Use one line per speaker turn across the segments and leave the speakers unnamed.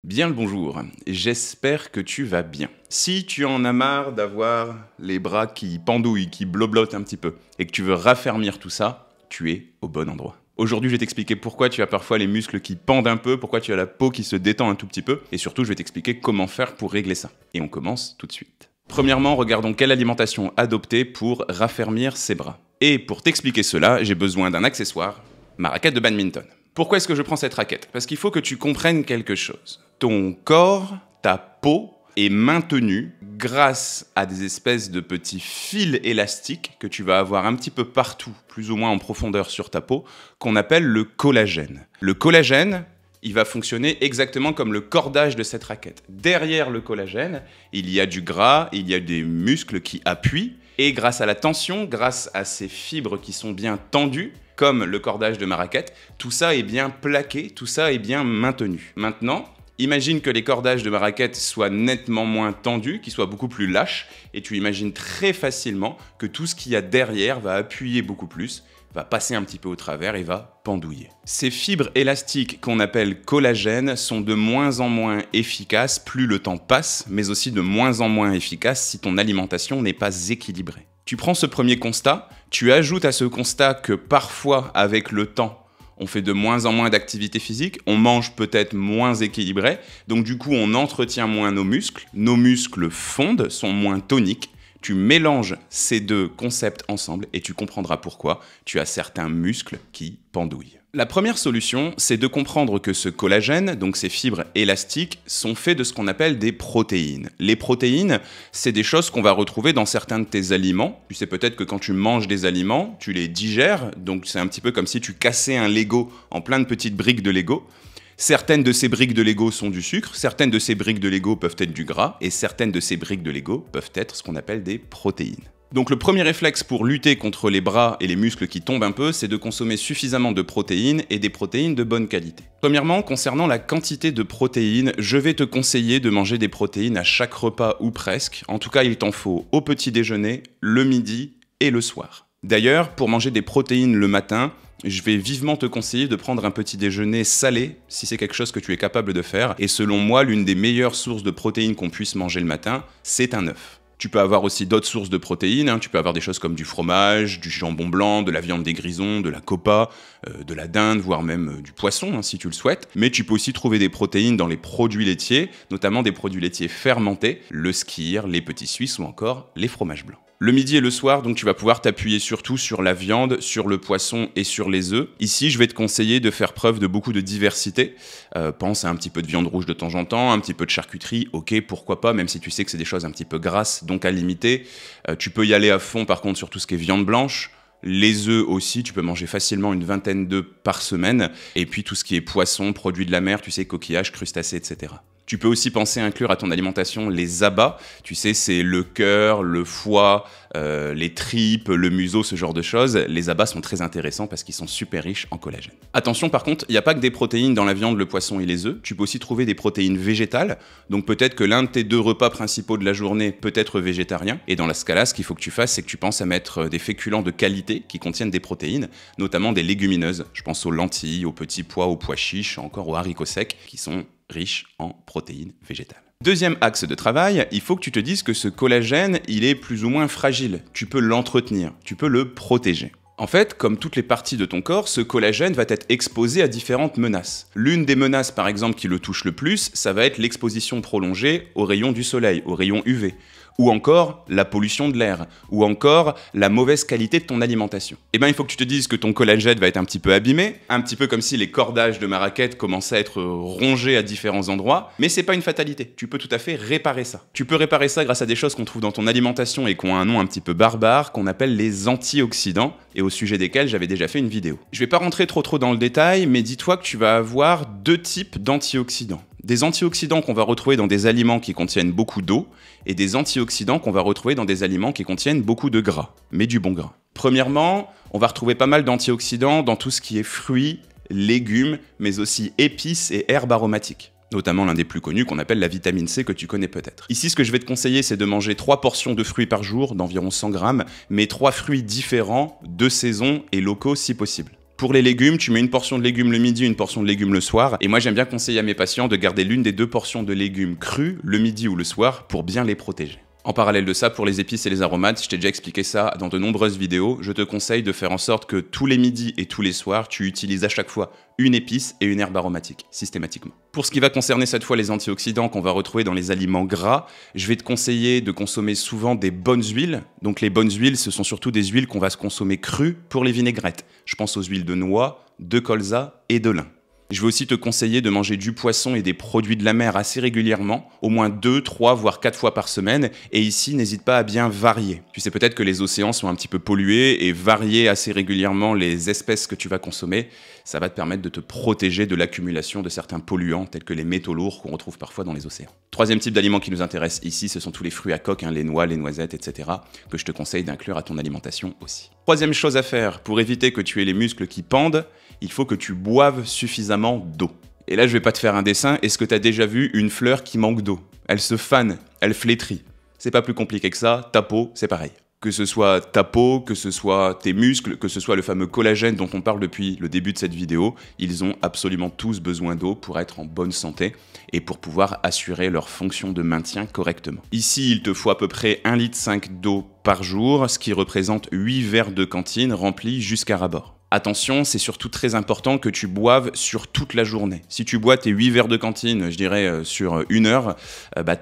Bien le bonjour, j'espère que tu vas bien. Si tu en as marre d'avoir les bras qui pendouillent, qui bloblotent un petit peu, et que tu veux raffermir tout ça, tu es au bon endroit. Aujourd'hui, je vais t'expliquer pourquoi tu as parfois les muscles qui pendent un peu, pourquoi tu as la peau qui se détend un tout petit peu, et surtout, je vais t'expliquer comment faire pour régler ça. Et on commence tout de suite. Premièrement, regardons quelle alimentation adopter pour raffermir ses bras. Et pour t'expliquer cela, j'ai besoin d'un accessoire, ma raquette de badminton. Pourquoi est-ce que je prends cette raquette? Parce qu'il faut que tu comprennes quelque chose. Ton corps, ta peau, est maintenu grâce à des espèces de petits fils élastiques que tu vas avoir un petit peu partout, plus ou moins en profondeur sur ta peau, qu'on appelle le collagène. Le collagène, il va fonctionner exactement comme le cordage de cette raquette. Derrière le collagène, il y a du gras, il y a des muscles qui appuient, et grâce à la tension, grâce à ces fibres qui sont bien tendues, comme le cordage de ma raquette, tout ça est bien plaqué, tout ça est bien maintenu. Maintenant, imagine que les cordages de ma raquette soient nettement moins tendus, qu'ils soient beaucoup plus lâches, et tu imagines très facilement que tout ce qu'il y a derrière va appuyer beaucoup plus, va passer un petit peu au travers et va pendouiller. Ces fibres élastiques qu'on appelle collagène sont de moins en moins efficaces plus le temps passe, mais aussi de moins en moins efficaces si ton alimentation n'est pas équilibrée. Tu prends ce premier constat, tu ajoutes à ce constat que parfois, avec le temps, on fait de moins en moins d'activité physique, on mange peut-être moins équilibré, donc du coup on entretient moins nos muscles fondent, sont moins toniques. Tu mélanges ces deux concepts ensemble et tu comprendras pourquoi tu as certains muscles qui pendouillent. La première solution, c'est de comprendre que ce collagène, donc ces fibres élastiques, sont faits de ce qu'on appelle des protéines. Les protéines, c'est des choses qu'on va retrouver dans certains de tes aliments. Tu sais peut-être que quand tu manges des aliments, tu les digères, donc c'est un petit peu comme si tu cassais un Lego en plein de petites briques de Lego. Certaines de ces briques de Lego sont du sucre, certaines de ces briques de Lego peuvent être du gras, et certaines de ces briques de Lego peuvent être ce qu'on appelle des protéines. Donc le premier réflexe pour lutter contre les bras et les muscles qui tombent un peu, c'est de consommer suffisamment de protéines et des protéines de bonne qualité. Premièrement, concernant la quantité de protéines, je vais te conseiller de manger des protéines à chaque repas ou presque. En tout cas, il t'en faut au petit déjeuner, le midi et le soir. D'ailleurs, pour manger des protéines le matin, je vais vivement te conseiller de prendre un petit déjeuner salé, si c'est quelque chose que tu es capable de faire. Et selon moi, l'une des meilleures sources de protéines qu'on puisse manger le matin, c'est un œuf. Tu peux avoir aussi d'autres sources de protéines, tu peux avoir des choses comme du fromage, du jambon blanc, de la viande des grisons, de la copa, de la dinde, voire même du poisson, si tu le souhaites. Mais tu peux aussi trouver des protéines dans les produits laitiers, notamment des produits laitiers fermentés, le skyr, les petits suisses ou encore les fromages blancs. Le midi et le soir, donc tu vas pouvoir t'appuyer surtout sur la viande, sur le poisson et sur les œufs. Ici, je vais te conseiller de faire preuve de beaucoup de diversité. Pense à un petit peu de viande rouge de temps en temps, un petit peu de charcuterie, ok, pourquoi pas, même si tu sais que c'est des choses un petit peu grasses, donc à limiter. Tu peux y aller à fond, par contre, sur tout ce qui est viande blanche. Les œufs aussi, tu peux manger facilement une vingtaine d'œufs par semaine. Et puis tout ce qui est poisson, produits de la mer, tu sais, coquillages, crustacés, etc. Tu peux aussi penser à inclure à ton alimentation les abats. Tu sais, c'est le cœur, le foie, les tripes, le museau, ce genre de choses. Les abats sont très intéressants parce qu'ils sont super riches en collagène. Attention par contre, il n'y a pas que des protéines dans la viande, le poisson et les œufs. Tu peux aussi trouver des protéines végétales. Donc peut-être que l'un de tes deux repas principaux de la journée peut être végétarien. Et dans ce cas-là, ce qu'il faut que tu fasses, c'est que tu penses à mettre des féculents de qualité qui contiennent des protéines, notamment des légumineuses. Je pense aux lentilles, aux petits pois, aux pois chiches, encore aux haricots secs, qui sont riche en protéines végétales. Deuxième axe de travail, il faut que tu te dises que ce collagène, il est plus ou moins fragile. Tu peux l'entretenir, tu peux le protéger. En fait, comme toutes les parties de ton corps, ce collagène va être exposé à différentes menaces. L'une des menaces, par exemple, qui le touche le plus, ça va être l'exposition prolongée aux rayons du soleil, aux rayons UV. Ou encore la pollution de l'air, ou encore la mauvaise qualité de ton alimentation. Eh bien, il faut que tu te dises que ton collagène va être un petit peu abîmé, un petit peu comme si les cordages de ma raquette commençaient à être rongés à différents endroits, mais c'est pas une fatalité, tu peux tout à fait réparer ça. Tu peux réparer ça grâce à des choses qu'on trouve dans ton alimentation et qui ont un nom un petit peu barbare, qu'on appelle les antioxydants, et au sujet desquels j'avais déjà fait une vidéo. Je vais pas rentrer trop dans le détail, mais dis-toi que tu vas avoir deux types d'antioxydants. Des antioxydants qu'on va retrouver dans des aliments qui contiennent beaucoup d'eau et des antioxydants qu'on va retrouver dans des aliments qui contiennent beaucoup de gras, mais du bon gras. Premièrement, on va retrouver pas mal d'antioxydants dans tout ce qui est fruits, légumes, mais aussi épices et herbes aromatiques. Notamment l'un des plus connus qu'on appelle la vitamine C que tu connais peut-être. Ici, ce que je vais te conseiller, c'est de manger 3 portions de fruits par jour, d'environ 100 grammes, mais 3 fruits différents, de saison et locaux si possible. Pour les légumes, tu mets une portion de légumes le midi, une portion de légumes le soir. Et moi, j'aime bien conseiller à mes patients de garder l'une des 2 portions de légumes crus le midi ou le soir pour bien les protéger. En parallèle de ça, pour les épices et les aromates, je t'ai déjà expliqué ça dans de nombreuses vidéos, je te conseille de faire en sorte que tous les midis et tous les soirs, tu utilises à chaque fois une épice et une herbe aromatique, systématiquement. Pour ce qui va concerner cette fois les antioxydants qu'on va retrouver dans les aliments gras, je vais te conseiller de consommer souvent des bonnes huiles. Donc les bonnes huiles, ce sont surtout des huiles qu'on va se consommer crues pour les vinaigrettes. Je pense aux huiles de noix, de colza et de lin. Je vais aussi te conseiller de manger du poisson et des produits de la mer assez régulièrement, au moins 2, 3, voire 4 fois par semaine. Et ici, n'hésite pas à bien varier. Tu sais peut-être que les océans sont un petit peu pollués et varier assez régulièrement les espèces que tu vas consommer, ça va te permettre de te protéger de l'accumulation de certains polluants tels que les métaux lourds qu'on retrouve parfois dans les océans. Troisième type d'aliments qui nous intéresse ici, ce sont tous les fruits à coque, les noix, les noisettes, etc. que je te conseille d'inclure à ton alimentation aussi. Troisième chose à faire, pour éviter que tu aies les muscles qui pendent, il faut que tu boives suffisamment d'eau. Et là, je vais pas te faire un dessin. Est-ce que tu as déjà vu une fleur qui manque d'eau? Elle se fane, elle flétrit. C'est pas plus compliqué que ça, ta peau, c'est pareil. Que ce soit ta peau, que ce soit tes muscles, que ce soit le fameux collagène dont on parle depuis le début de cette vidéo, ils ont absolument tous besoin d'eau pour être en bonne santé et pour pouvoir assurer leur fonction de maintien correctement. Ici, il te faut à peu près 1,5 litre d'eau par jour, ce qui représente 8 verres de cantine remplis jusqu'à ras-bord. Attention, c'est surtout très important que tu boives sur toute la journée. Si tu bois tes 8 verres de cantine, je dirais sur 1 heure,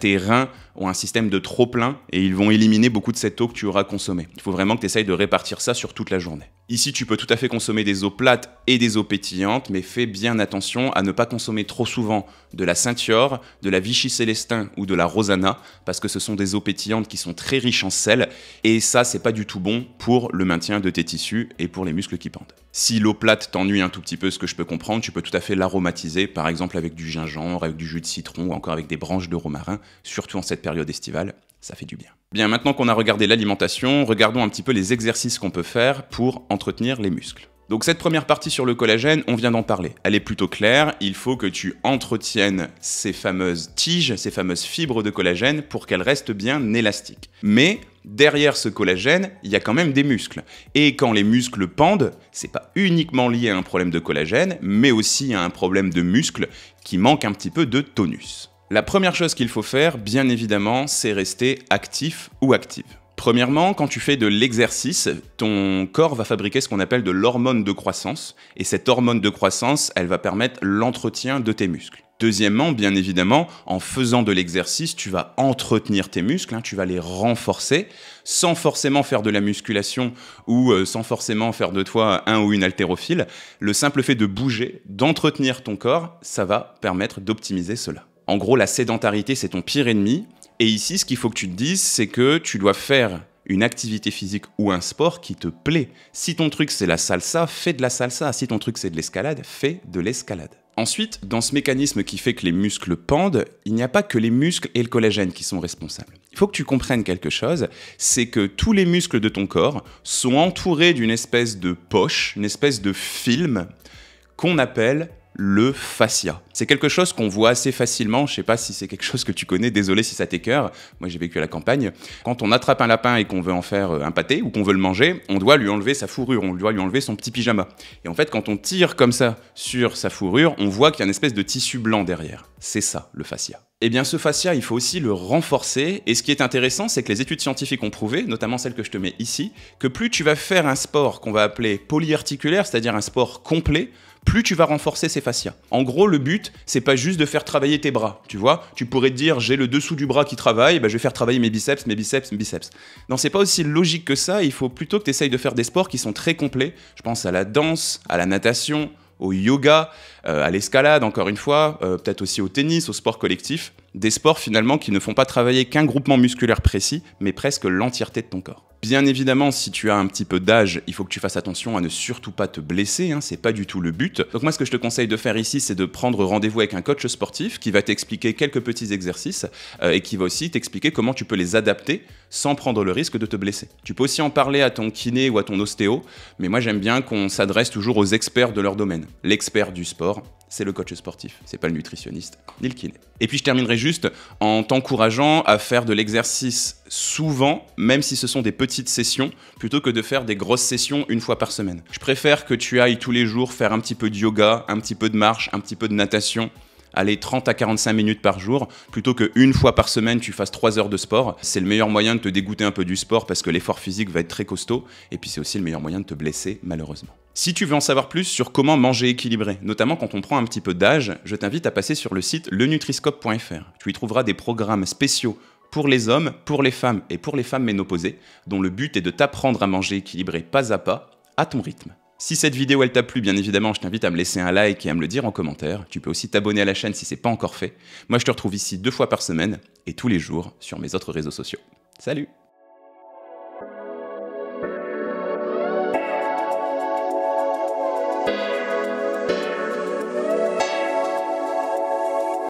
tes reins ont un système de trop-plein et ils vont éliminer beaucoup de cette eau que tu auras consommée. Il faut vraiment que tu essayes de répartir ça sur toute la journée. Ici, tu peux tout à fait consommer des eaux plates et des eaux pétillantes, mais fais bien attention à ne pas consommer trop souvent de la Saint-Thior, de la Vichy Célestin ou de la Rosana, parce que ce sont des eaux pétillantes qui sont très riches en sel, et ça, c'est pas du tout bon pour le maintien de tes tissus et pour les muscles qui pendent. Si l'eau plate t'ennuie un tout petit peu, ce que je peux comprendre, tu peux tout à fait l'aromatiser, par exemple avec du gingembre, avec du jus de citron ou encore avec des branches de romarin, surtout en cette période estivale, ça fait du bien. Bien, maintenant qu'on a regardé l'alimentation, regardons un petit peu les exercices qu'on peut faire pour entretenir les muscles. Donc cette première partie sur le collagène, on vient d'en parler. Elle est plutôt claire, il faut que tu entretiennes ces fameuses tiges, ces fameuses fibres de collagène pour qu'elles restent bien élastiques. Mais derrière ce collagène, il y a quand même des muscles. Et quand les muscles pendent, c'est pas uniquement lié à un problème de collagène, mais aussi à un problème de muscles qui manque un petit peu de tonus. La première chose qu'il faut faire, bien évidemment, c'est rester actif ou active. Premièrement, quand tu fais de l'exercice, ton corps va fabriquer ce qu'on appelle de l'hormone de croissance. Et cette hormone de croissance, elle va permettre l'entretien de tes muscles. Deuxièmement, bien évidemment, en faisant de l'exercice, tu vas entretenir tes muscles, tu vas les renforcer, sans forcément faire de la musculation ou sans forcément faire de toi un ou une haltérophile. Le simple fait de bouger, d'entretenir ton corps, ça va permettre d'optimiser cela. En gros, la sédentarité, c'est ton pire ennemi. Et ici, ce qu'il faut que tu te dises, c'est que tu dois faire une activité physique ou un sport qui te plaît. Si ton truc c'est la salsa, fais de la salsa. Si ton truc c'est de l'escalade, fais de l'escalade. Ensuite, dans ce mécanisme qui fait que les muscles pendent, il n'y a pas que les muscles et le collagène qui sont responsables. Il faut que tu comprennes quelque chose, c'est que tous les muscles de ton corps sont entourés d'une espèce de poche, une espèce de film qu'on appelle le fascia. C'est quelque chose qu'on voit assez facilement, je sais pas si c'est quelque chose que tu connais, désolé si ça t'écoeure, moi j'ai vécu à la campagne. Quand on attrape un lapin et qu'on veut en faire un pâté ou qu'on veut le manger, on doit lui enlever sa fourrure, on doit lui enlever son petit pyjama. Et en fait, quand on tire comme ça sur sa fourrure, on voit qu'il y a une espèce de tissu blanc derrière. C'est ça, le fascia. Eh bien, ce fascia, il faut aussi le renforcer. Et ce qui est intéressant, c'est que les études scientifiques ont prouvé, notamment celles que je te mets ici, que plus tu vas faire un sport qu'on va appeler polyarticulaire, c'est-à-dire un sport complet, plus tu vas renforcer ces fascias. En gros, le but, c'est pas juste de faire travailler tes bras, tu vois. Tu pourrais te dire, j'ai le dessous du bras qui travaille, je vais faire travailler mes biceps, mes biceps, mes biceps. Non, c'est pas aussi logique que ça, il faut plutôt que tu essayes de faire des sports qui sont très complets. Je pense à la danse, à la natation, au yoga, à l'escalade, encore une fois, peut-être aussi au tennis, au sport collectif. Des sports finalement qui ne font pas travailler qu'un groupement musculaire précis, mais presque l'entièreté de ton corps. Bien évidemment, si tu as un petit peu d'âge, il faut que tu fasses attention à ne surtout pas te blesser, c'est pas du tout le but. Donc moi, ce que je te conseille de faire ici, c'est de prendre rendez-vous avec un coach sportif qui va t'expliquer quelques petits exercices et qui va aussi t'expliquer comment tu peux les adapter sans prendre le risque de te blesser. Tu peux aussi en parler à ton kiné ou à ton ostéo, mais moi j'aime bien qu'on s'adresse toujours aux experts de leur domaine. L'expert du sport, c'est le coach sportif, c'est pas le nutritionniste, ni le kiné. Et puis je terminerai juste en t'encourageant à faire de l'exercice souvent, même si ce sont des petites sessions, plutôt que de faire des grosses sessions une fois par semaine. Je préfère que tu ailles tous les jours faire un petit peu de yoga, un petit peu de marche, un petit peu de natation, aller 30 à 45 minutes par jour, plutôt qu'une fois par semaine, tu fasses 3 heures de sport. C'est le meilleur moyen de te dégoûter un peu du sport parce que l'effort physique va être très costaud. Et puis c'est aussi le meilleur moyen de te blesser, malheureusement. Si tu veux en savoir plus sur comment manger équilibré, notamment quand on prend un petit peu d'âge, je t'invite à passer sur le site lenutriscope.fr. Tu y trouveras des programmes spéciaux pour les hommes, pour les femmes et pour les femmes ménopausées, dont le but est de t'apprendre à manger équilibré pas à pas, à ton rythme. Si cette vidéo elle t'a plu, bien évidemment, je t'invite à me laisser un like et à me le dire en commentaire. Tu peux aussi t'abonner à la chaîne si c'est pas encore fait. Moi, je te retrouve ici 2 fois par semaine et tous les jours sur mes autres réseaux sociaux. Salut!